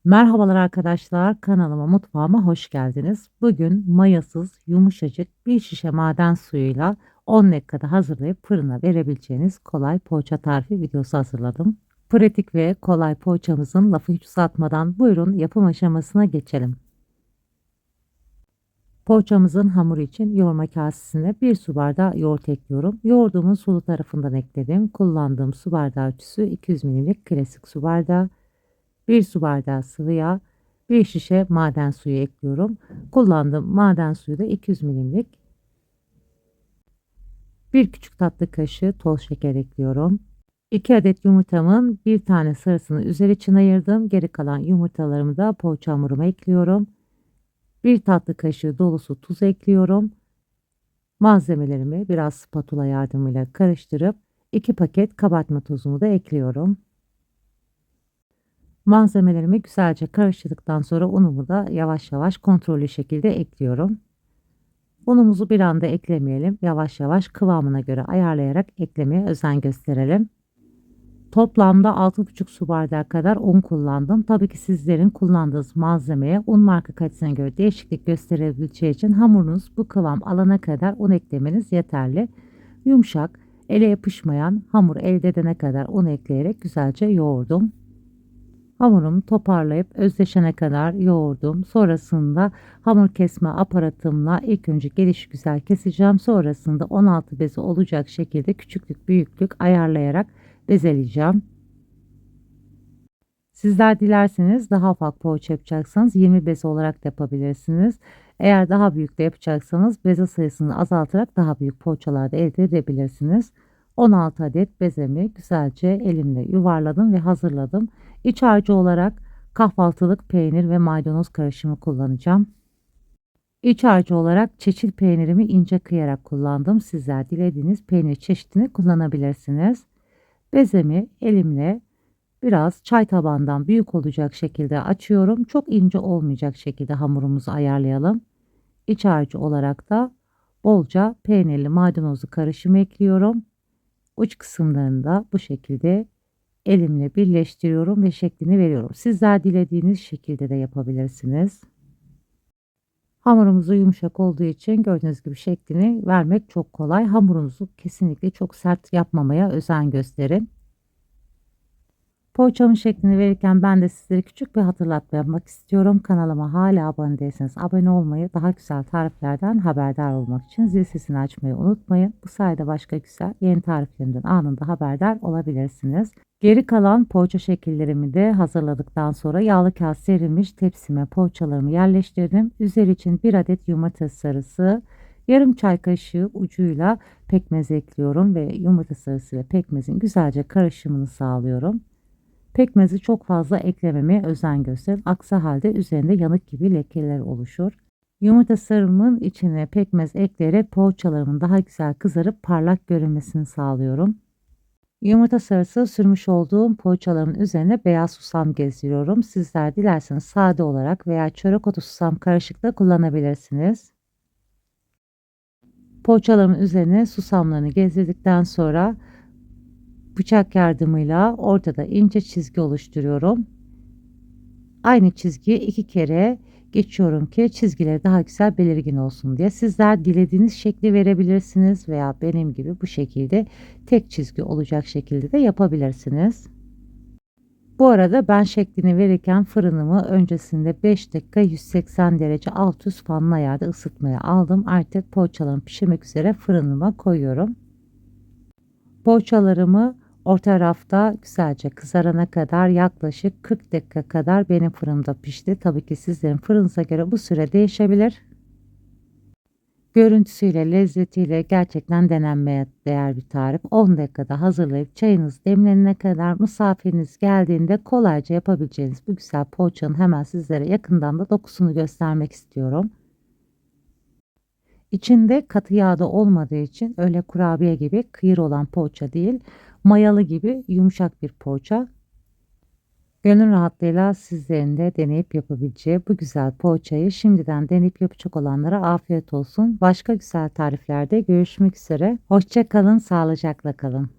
Merhabalar arkadaşlar, kanalıma, mutfağıma hoş geldiniz. Bugün mayasız, yumuşacık bir şişe maden suyuyla 10 dakikada hazırlayıp fırına verebileceğiniz kolay poğaça tarifi videosu hazırladım. Pratik ve kolay poğaçamızın lafı hiç uzatmadan buyurun yapım aşamasına geçelim. Poğaçamızın hamuru için yoğurma kasesine 1 su bardağı yoğurt ekliyorum. Yoğurdumun sulu tarafından ekledim. Kullandığım su bardağı ölçüsü 200 ml klasik su bardağı. 1 su bardağı sıvı yağ, 1 şişe maden suyu ekliyorum. Kullandığım maden suyu da 200 ml'lik. 1 küçük tatlı kaşığı toz şeker ekliyorum. 2 adet yumurtamın bir tane sarısını üzeri için ayırdım. Geri kalan yumurtalarımı da poğaça hamuruma ekliyorum. 1 tatlı kaşığı dolusu tuz ekliyorum. Malzemelerimi biraz spatula yardımıyla karıştırıp 2 paket kabartma tozumu da ekliyorum. Malzemelerimi güzelce karıştırdıktan sonra unumu da yavaş yavaş kontrollü şekilde ekliyorum. Unumuzu bir anda eklemeyelim. Yavaş yavaş kıvamına göre ayarlayarak eklemeye özen gösterelim. Toplamda 6,5 su bardağı kadar un kullandım. Tabii ki sizlerin kullandığınız malzemeye un marka kalitesine göre değişiklik gösterebileceği için hamurunuz bu kıvam alana kadar un eklemeniz yeterli. Yumuşak, ele yapışmayan hamur elde edene kadar un ekleyerek güzelce yoğurdum. Hamurumu toparlayıp özleşene kadar yoğurdum. Sonrasında hamur kesme aparatımla ilk önce gelişigüzel keseceğim. Sonrasında 16 bezi olacak şekilde küçüklük büyüklük ayarlayarak bezeleyeceğim. Sizler dilerseniz daha ufak poğaça yapacaksanız 20 beze olarak da yapabilirsiniz. Eğer daha büyük de yapacaksanız beze sayısını azaltarak daha büyük poğaçalar da elde edebilirsiniz. 16 adet bezemi güzelce elimle yuvarladım ve hazırladım. İç harcı olarak kahvaltılık peynir ve maydanoz karışımı kullanacağım. İç harcı olarak çeçil peynirimi ince kıyarak kullandım. Sizler dilediğiniz peynir çeşidini kullanabilirsiniz. Bezemi elimle biraz çay tabağından büyük olacak şekilde açıyorum. Çok ince olmayacak şekilde hamurumuzu ayarlayalım. İç harcı olarak da bolca peynirli maydanozlu karışımı ekliyorum. Uç kısımlarını da bu şekilde elimle birleştiriyorum ve şeklini veriyorum. Sizler dilediğiniz şekilde de yapabilirsiniz. Hamurumuz yumuşak olduğu için gördüğünüz gibi şeklini vermek çok kolay. Hamurunuzu kesinlikle çok sert yapmamaya özen gösterin. Poğaçamın şeklini verirken ben de sizlere küçük bir hatırlatma yapmak istiyorum. Kanalıma hala abone değilseniz abone olmayı, daha güzel tariflerden haberdar olmak için zil sesini açmayı unutmayın. Bu sayede başka güzel yeni tariflerimden anında haberdar olabilirsiniz. Geri kalan poğaça şekillerimi de hazırladıktan sonra yağlı kağıt serilmiş tepsime poğaçalarımı yerleştirdim. Üzeri için 1 adet yumurta sarısı, yarım çay kaşığı ucuyla pekmez ekliyorum ve yumurta sarısı ve pekmezin güzelce karışımını sağlıyorum. Pekmezi çok fazla eklememeye özen gösterin. Aksi halde üzerinde yanık gibi lekeler oluşur. Yumurta sarımın içine pekmez ekleyerek poğaçalarımın daha güzel kızarıp parlak görünmesini sağlıyorum. Yumurta sarısı sürmüş olduğum poğaçalarımın üzerine beyaz susam gezdiriyorum. Sizler dilerseniz sade olarak veya çörek otu susam karışık da kullanabilirsiniz. Poğaçalarımın üzerine susamlarını gezdirdikten sonra bıçak yardımıyla ortada ince çizgi oluşturuyorum. Aynı çizgiyi 2 kere geçiyorum ki çizgileri daha güzel belirgin olsun diye. Sizler dilediğiniz şekli verebilirsiniz veya benim gibi bu şekilde tek çizgi olacak şekilde de yapabilirsiniz. Bu arada ben şeklini verirken fırınımı öncesinde 5 dakika 180 derece alt üst fanlı ayarda ısıtmaya aldım. Artık poğaçalarım pişirmek üzere fırınıma koyuyorum. Poğaçalarımı orta rafta güzelce kızarana kadar yaklaşık 40 dakika kadar benim fırınımda pişti. Tabii ki sizlerin fırınıza göre bu süre değişebilir. Görüntüsüyle, lezzetiyle gerçekten denenmeye değer bir tarif. 10 dakikada hazırlayıp çayınız demlenene kadar misafiriniz geldiğinde kolayca yapabileceğiniz bu güzel poğaçanın hemen sizlere yakından da dokusunu göstermek istiyorum. İçinde katı yağda olmadığı için öyle kurabiye gibi kıyır olan poğaça değil, mayalı gibi yumuşak bir poğaça. Gönül rahatlığıyla sizlerin de deneyip yapabileceği bu güzel poğaçayı şimdiden deneyip yapacak olanlara afiyet olsun. Başka güzel tariflerde görüşmek üzere. Hoşça kalın, sağlıcakla kalın.